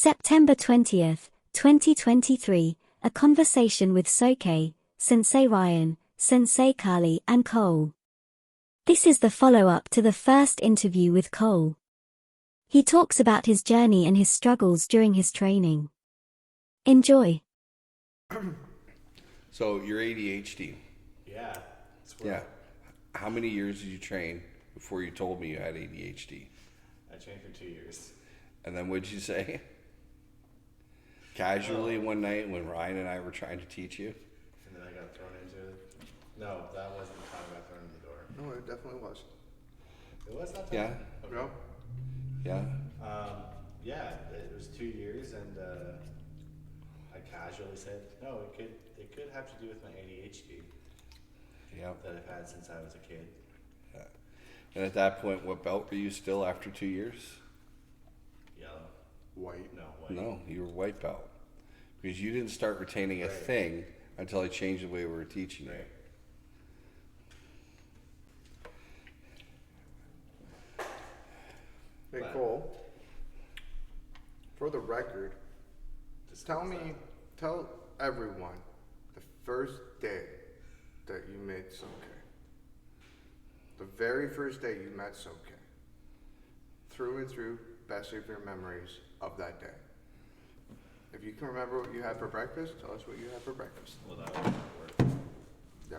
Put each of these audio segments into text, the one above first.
September 20th, 2023, a conversation with Soke, Sensei Ryan, Sensei Carlie and Cole. This is the follow-up to the first interview with Cole. He talks about his journey and his struggles during his training. Enjoy. So you're ADHD. Yeah. Yeah. How many years did you train before you told me you had ADHD? I trained for 2 years. And then what'd you say? Casually one night when Ryan and I were trying to teach you? And then I got thrown into it. No, that wasn't the time I got thrown into the door. No, it definitely was. It was that time? Yeah. Okay. No? Yeah. Yeah, it was 2 years, and I casually said, no, it could have to do with my ADHD Yeah. that I've had since I was a kid. Yeah. And at that point, what belt were you still after 2 years? Yellow. White. No, white. No, you were white belt. Because you didn't start retaining a thing until I changed the way we were teaching you. Hey, Cole, for the record, tell everyone the first day that you met Soke. The very first day you met Soke. Through and through, best of your memories of that day. If you can remember what you had for breakfast, tell us what you had for breakfast. Well, that was work. Yeah?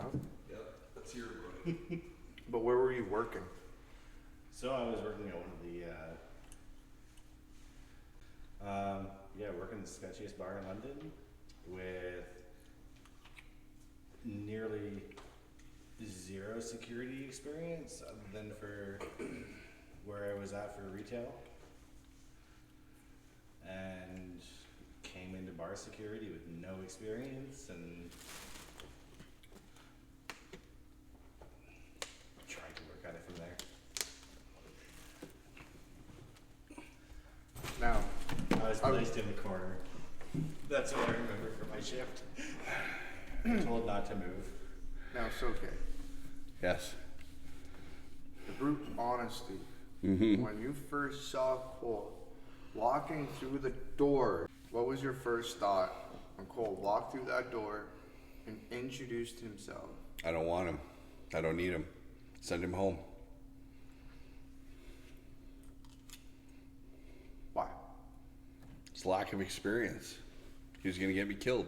Yep, that's your But where were you working? So I was working at one of the, working the sketchiest bar in London with nearly zero security experience other than for where I was at for retail, and came into bar security with no experience and tried to work at it from there. Now, I was placed in the corner. That's what I remember from my shift. Told not to move. now Soke, Yes. the brute honesty. Mm-hmm. When you first saw Cole walking through the door, what was your first thought when Cole walked through that door and introduced himself? I don't want him. I don't need him. Send him home. Why? It's lack of experience. He was going to get me killed.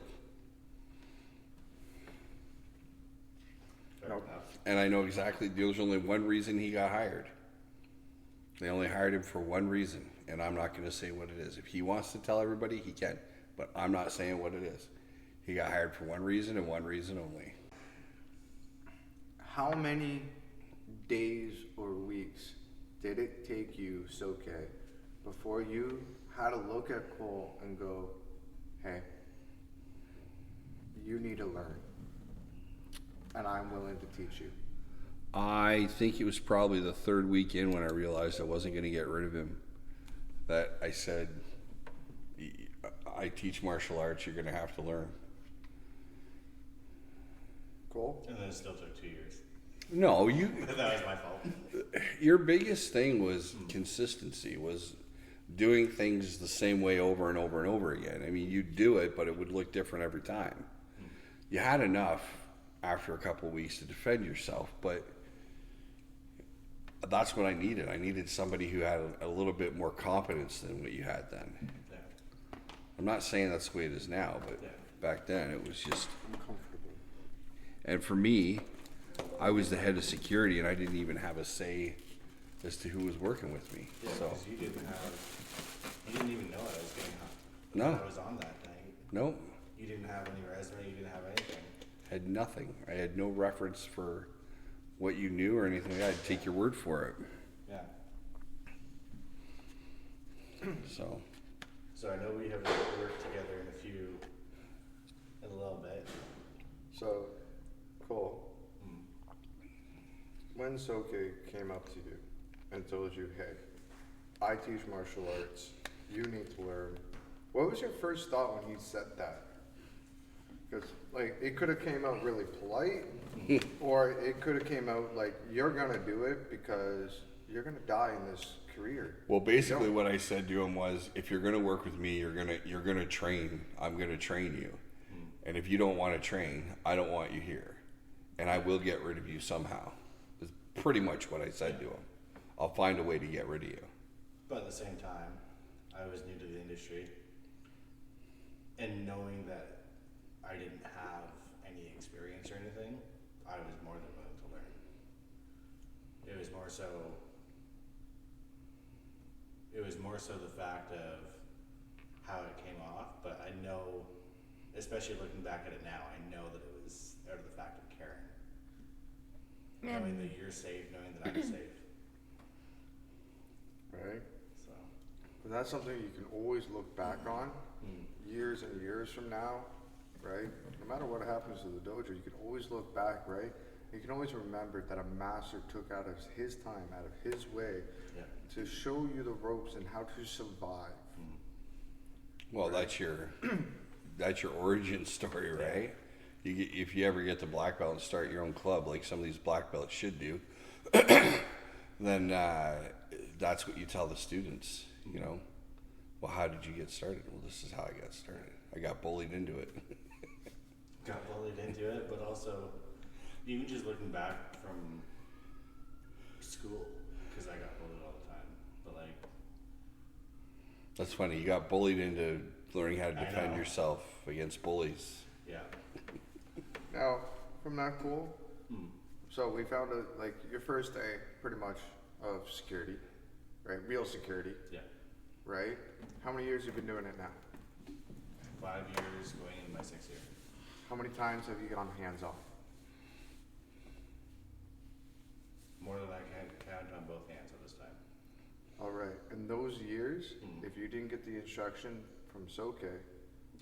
Fair Nope. enough. And I know exactly, there's only one reason he got hired. They only hired him for one reason, and I'm not going to say what it is. If he wants to tell everybody, he can, but I'm not saying what it is. He got hired for one reason and one reason only. How many days or weeks did it take you, Soke, before you had to look at Cole and go, hey, you need to learn, and I'm willing to teach you? I think it was probably the third weekend when I realized I wasn't going to get rid of him that I said, I teach martial arts, you're going to have to learn. Cole? And then it still took 2 years. No, you. That was my fault. Your biggest thing was consistency, was doing things the same way over and over and over again. I mean, you'd do it, but it would look different every time. You had enough after a couple of weeks to defend yourself, but that's what I needed. I needed somebody who had a little bit more competence than what you had then. Yeah. I'm not saying that's the way it is now, but Yeah. back then it was just. Uncomfortable. And for me, I was the head of security, and I didn't even have a say as to who was working with me. Yeah, So because you didn't even know I was getting hot. No. I was on that night. nope, You didn't have any resume, you didn't have anything. had nothing. I had no reference for what you knew or anything like that. I'd take your word for it. Yeah. So So I know we have worked together in a little bit. So, Cole, when Soke came up to you and told you, hey, I teach martial arts, you need to learn, what was your first thought when he said that? Because, like, it could have came out really polite, or it could have came out like, you're going to do it because you're gonna die in this career. Well, basically, what I said to him was, if you're gonna work with me, you're gonna train. I'm gonna train you, and if you don't want to train, I don't want you here, and I will get rid of you somehow. Is pretty much what I said to him. I'll find a way to get rid of you. But at the same time, I was new to the industry, and knowing that I didn't have any experience or anything, I was more than willing to learn. It was more so the fact of how it came off, but I know, especially looking back at it now, I know that it was out of the fact of caring. Knowing that you're safe, knowing that I'm safe. Right? So. And that's something you can always look back on years and years from now, right? No matter what happens to the dojo, you can always look back, right? You can always remember that a master took out of his time, out of his way, to show you the ropes and how to survive. Well, that's your origin story, right? If you ever get the black belt and start your own club, like some of these black belts should do, then that's what you tell the students, you know. Well, how did you get started? Well, this is how I got started. I got bullied into it. Got bullied into it, but also, even just looking back from school, because I got bullied all the time, but like... That's funny. You got bullied into learning how to defend know. yourself against bullies. Yeah. Now, from that cool, so we found like your first day, pretty much, of security, right? Real security, Yeah. right? How many years have you been doing it now? 5 years, going into my 6th year. How many times have you gone hands-on? More than I can count on both hands at this time. All right. In those years, if you didn't get the instruction from Soke,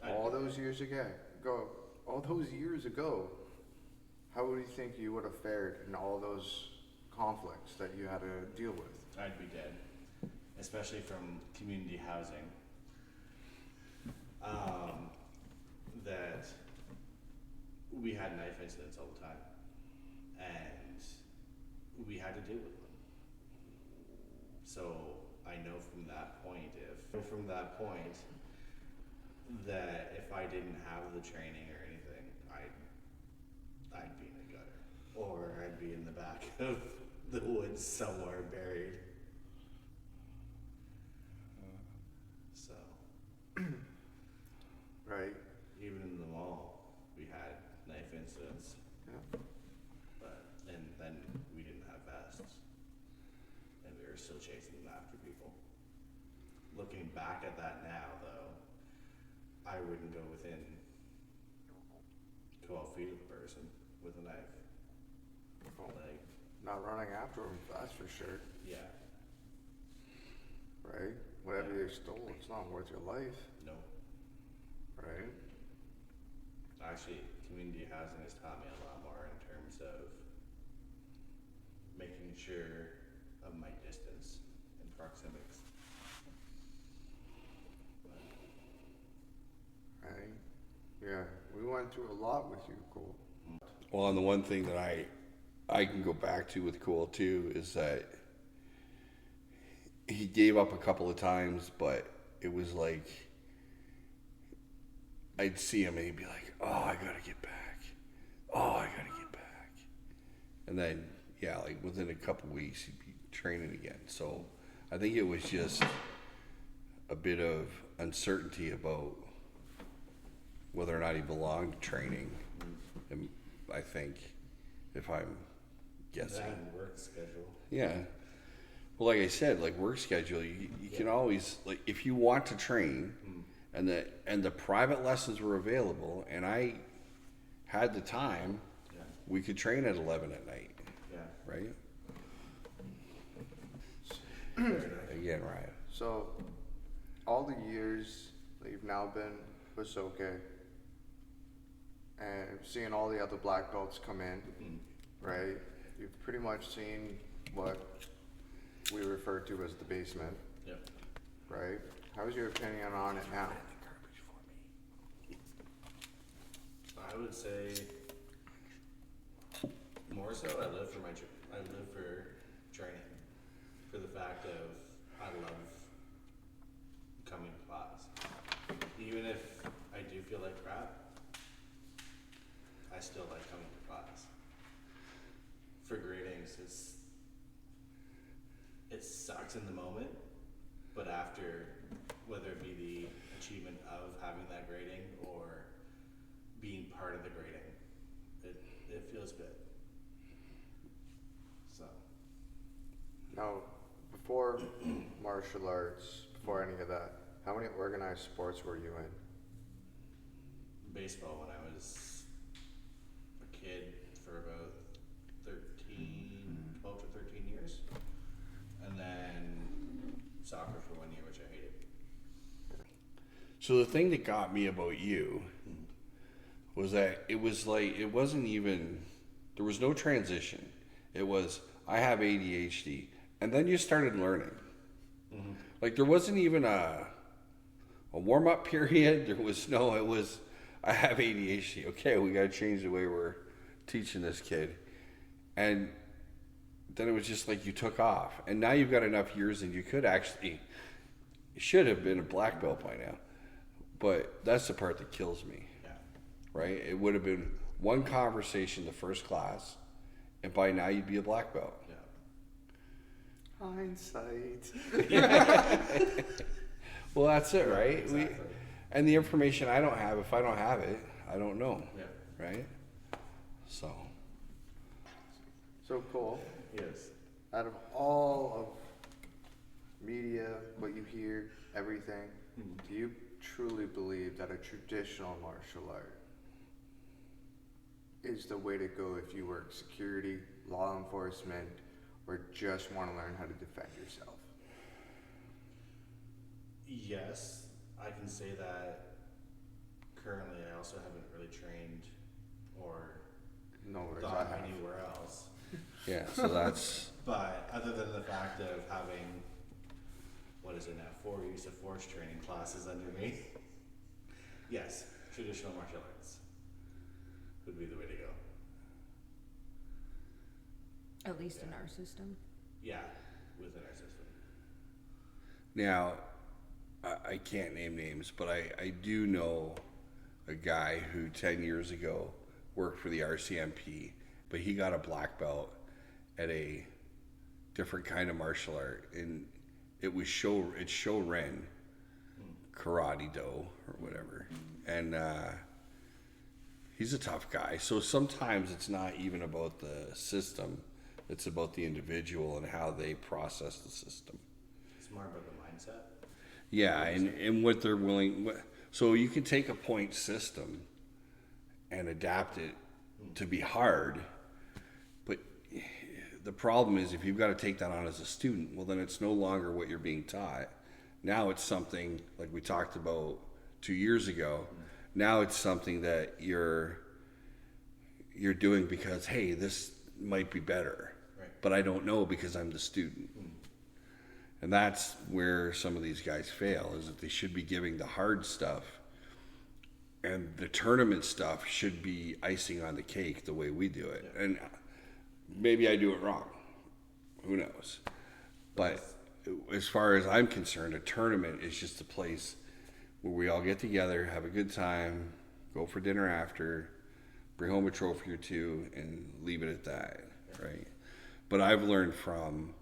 all those years ago, how would you think you would have fared in all those conflicts that you had to deal with? I'd be dead, especially from community housing. That we had knife incidents all the time, and we had to deal with them. So I know from that point, that if I didn't have the training or anything, I'd be in a gutter, or I'd be in the back of the woods somewhere buried. So, Right. even in the mall, we had knife incidents, Yeah. and then we didn't have vests, and we were still chasing them after people. Looking back at that now, though, I wouldn't go within 12 feet of the person with a knife. Like, Not running after them, that's for sure. yeah, Right? Whatever you stole, it's not worth your life. no. Right? Actually, community housing has taught me a lot more in terms of making sure of my distance and proximics. Right? Yeah. We went through a lot with you, Cole. Well, and the one thing that I can go back to with Cool too is that he gave up a couple of times, but it was like I'd see him and he'd be like, "Oh, I gotta get back. Oh, I gotta get back." And then, yeah, like within a couple weeks, he'd be training again. So I think it was just a bit of uncertainty about whether or not he belonged to training. And I think, if I'm guessing. That and work schedule. Yeah. Well, like I said, like work schedule, you can always, like, if you want to train and the private lessons were available and I had the time, we could train at 11 at night. Yeah. Right? Again, Ryan. So, all the years that you've now been with Soke, and seeing all the other black belts come in, right? You've pretty much seen what we refer to as the basement, Yep. right? How's your opinion on it now? I would say more so. I live for training. fact of I love coming to class. Even if I do feel like crap, I still like coming to class. For gradings, it sucks in the moment, but after, whether it be the achievement of having that grading or being part of the grading, it feels good. So. Now, before martial arts, before any of that, how many organized sports were you in? Baseball when I was a kid for about 12 to 13 years. And then soccer for 1 year, which I hated. So the thing that got me about you was that it was like, it wasn't even, there was no transition. It was, I have ADHD. And then you started learning. Mm-hmm. Like there wasn't even a warm-up period. There was no, it was, I have ADHD. Okay, we got to change the way we're teaching this kid. And then it was just like you took off. And now you've got enough years and you could actually, you should have been a black belt by now. But that's the part that kills me. Yeah. Right? It would have been one conversation the first class, and by now you'd be a black belt. Yeah. Hindsight. Well, that's it, right? Exactly. And the information I don't have, if I don't have it, I don't know. Yeah. Right? So Cole. Yes. Out of all of media, what you hear, everything, do you truly believe that a traditional martial art is the way to go if you work security, law enforcement, or just want to learn how to defend yourself? Yes, I can say that currently I also haven't really trained or thought anywhere else. yeah, so that's But other than the fact of having, 4 use of force training classes under me, yes, traditional martial arts would be the way to go. At least in our system. Yeah, within our system. now I can't name names, but I do know a guy who 10 years ago worked for the RCMP, but he got a black belt at a different kind of martial art, and it's Shorin Karate Do or whatever, and he's a tough guy. So sometimes it's not even about the system, it's about the individual and how they process the system. It's more about the mindset. Yeah, and what they're willing. So you can take a point system and adapt it to be hard, but the problem is if you've got to take that on as a student, well then it's no longer what you're being taught. Now it's something like we talked about 2 years ago. Now it's something that you're doing because, hey, this might be better, right, but I don't know because I'm the student. And that's where some of these guys fail, is that they should be giving the hard stuff, and the tournament stuff should be icing on the cake the way we do it. Yeah. And maybe I do it wrong. Who knows? But as far as I'm concerned, a tournament is just a place where we all get together, have a good time, go for dinner after, bring home a trophy or two, and leave it at that, right? But I've learned from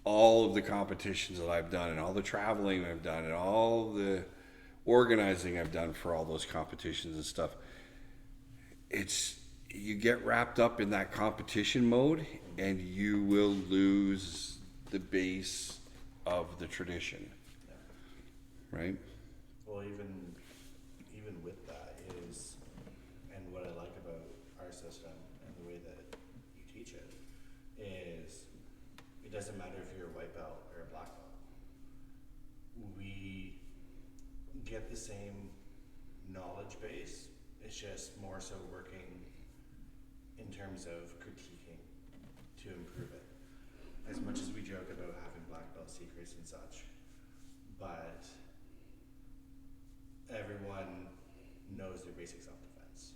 all of the competitions that I've done and all the traveling I've done and all the organizing I've done for all those competitions and stuff, you get wrapped up in that competition mode and you will lose the base of the tradition, right? Well, even with that is, and what I like about our system and the way that you teach it is, it doesn't matter if you're a white belt or a black belt. We get the same knowledge base. It's just more so working in terms of critiquing to improve it. As much as we joke about having black belt secrets and such, but everyone knows their basic self-defense.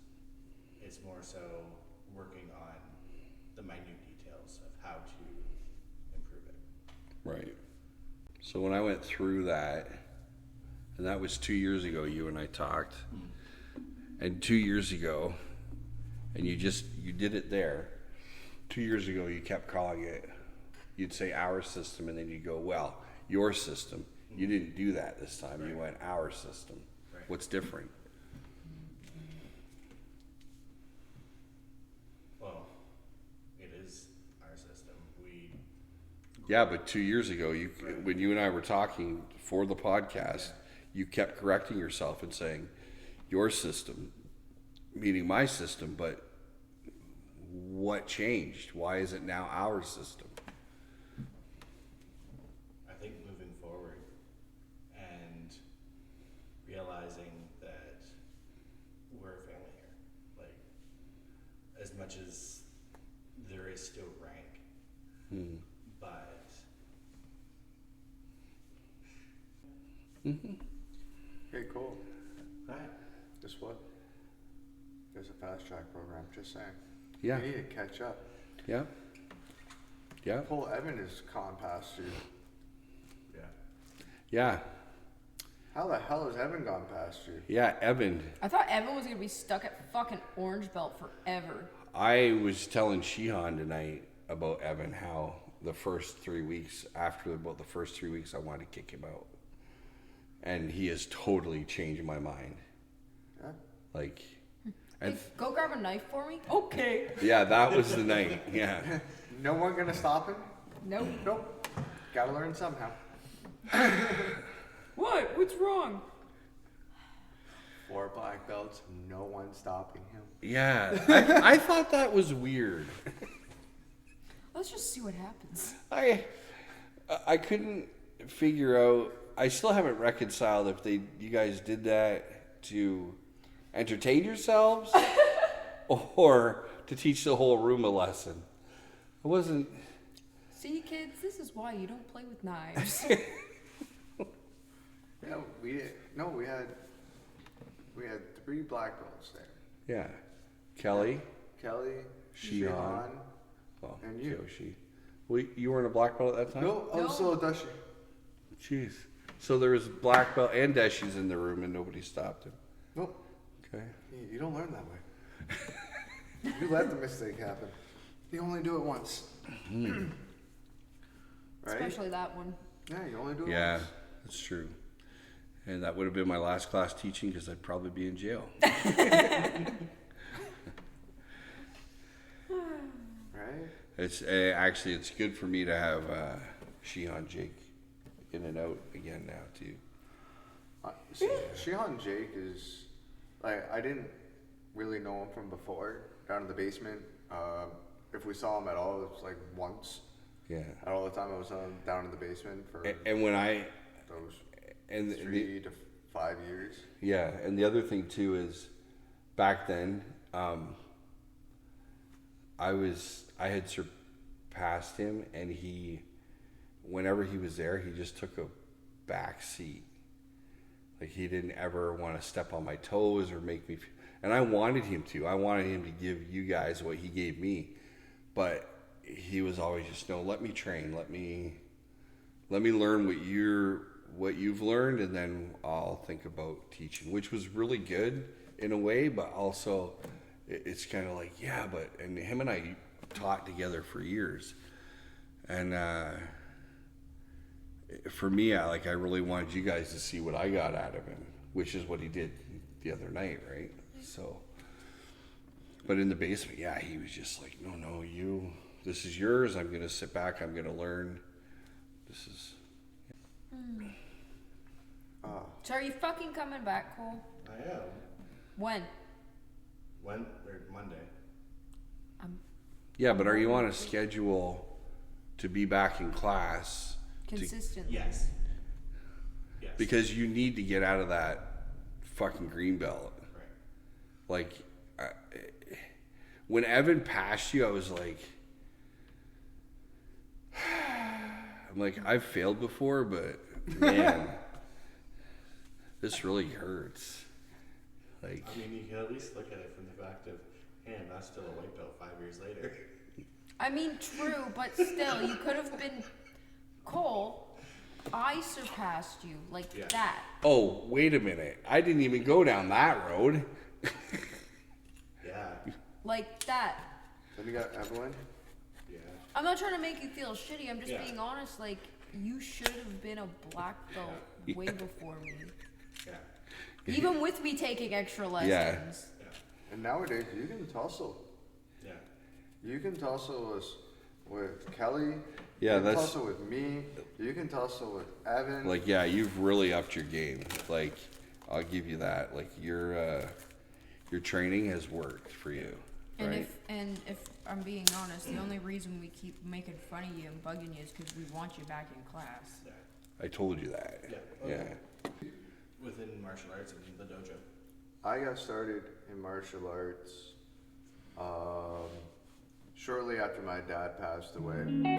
It's more so working on the minute details of how to improve it. Right. So when I went through that, and that was 2 years ago, you and I talked, and 2 years ago, and you did it there. 2 years ago, you kept calling it, you'd say our system, and then you'd go, well, your system. You didn't do that this time. Right. You went our system. Right. What's different? Well, it is our system. Yeah, but 2 years ago, when you and I were talking for the podcast, you kept correcting yourself and saying, your system, meaning my system, but what changed? Why is it now our system? I think moving forward and realizing that we're a family here. Like, as much as there is still rank, but Okay, cool. right. Guess what? There's a fast track program, just saying. Yeah. You need to catch up. Yeah. Yeah. Whole Evan is gone past you. Yeah. Yeah. How the hell has Evan gone past you? Yeah, Evan. I thought Evan was gonna be stuck at fucking Orange Belt forever. I was telling Shihan tonight about Evan how the first 3 weeks, after about the first 3 weeks, I wanted to kick him out. And he has totally changed my mind. Yeah. Like, Hey, and go grab a knife for me. Okay. yeah, that was the night. Yeah. No one gonna stop him? Nope. Nope. Gotta learn somehow. What? What's wrong? 4 black belts, no one stopping him. Yeah. I thought that was weird. Let's just see what happens. I couldn't figure out. I still haven't reconciled if you guys did that to entertain yourselves or to teach the whole room a lesson. It wasn't. See, kids, this is why you don't play with knives. Yeah, we had 3 black belts there. Yeah. Kelly, Kelly, Shihan, Shihan, and you. Yoshi. Well, you weren't a black belt at that time? No, I was still a Dushy. Jeez. So there was black belt and Deshies in the room and nobody stopped him. Nope. Okay. You don't learn that way. You let the mistake happen. You only do it once. Right? Especially that one. Yeah, you only do it Yeah, once. that's true. And that would have been my last class teaching because I'd probably be in jail. Right? It's actually it's good for me to have Shihan Jake in and out again now too. Shihan Jake is like, I didn't really know him from before. Down in the basement, if we saw him at all, it was like once. Yeah. And all the time I was down in the basement for And when I those and 3 to 5 years. yeah, and the other thing too is back then I had surpassed him, and whenever he was there, he just took a back seat. Like, he didn't ever want to step on my toes or make me and I wanted him to. I wanted him to give you guys what he gave me. But he was always just, no, let me train. Let me learn what you've learned, and then I'll think about teaching, which was really good in a way, but also it's kind of like, yeah, and him and I taught together for years. And for me, I really wanted you guys to see what I got out of him, which is what he did the other night, right? So, but in the basement, yeah, he was just like, no, this is yours. I'm going to sit back. I'm going to learn. This is. So are you fucking coming back, Cole? I am. When? Or Monday. Yeah, but are you on a schedule to be back in class? Consistently. Yes. Yes. Because you need to get out of that fucking green belt. Right. Like, when Evan passed you, I was like, I've failed before, but man, this really hurts. Like, I mean, you can at least look at it from the fact of, hey, I'm not still a white belt 5 years later. I mean, true, but still, you could have been Cole. I surpassed you like Yeah. that. Oh, wait a minute. I didn't even go down that road. Yeah. Like that. Then you got Evelyn. Yeah. I'm not trying to make you feel shitty. I'm just Yeah. being honest. Like, you should have been a black belt way before me. Yeah. Even with me taking extra lessons. Yeah. Yeah. And nowadays, you can tussle. Yeah. You can tussle with Kelly. Yeah, you can that's- tussle with me. You can tussle with Evan. Like, yeah, you've really upped your game. Like, I'll give you that. Like, your training has worked for you, And right? if I'm being honest, the only reason we keep making fun of you and bugging you is because we want you back in class. Yeah. I told you that. Yeah. Yeah. Within martial arts and the dojo. I got started in martial arts shortly after my dad passed away.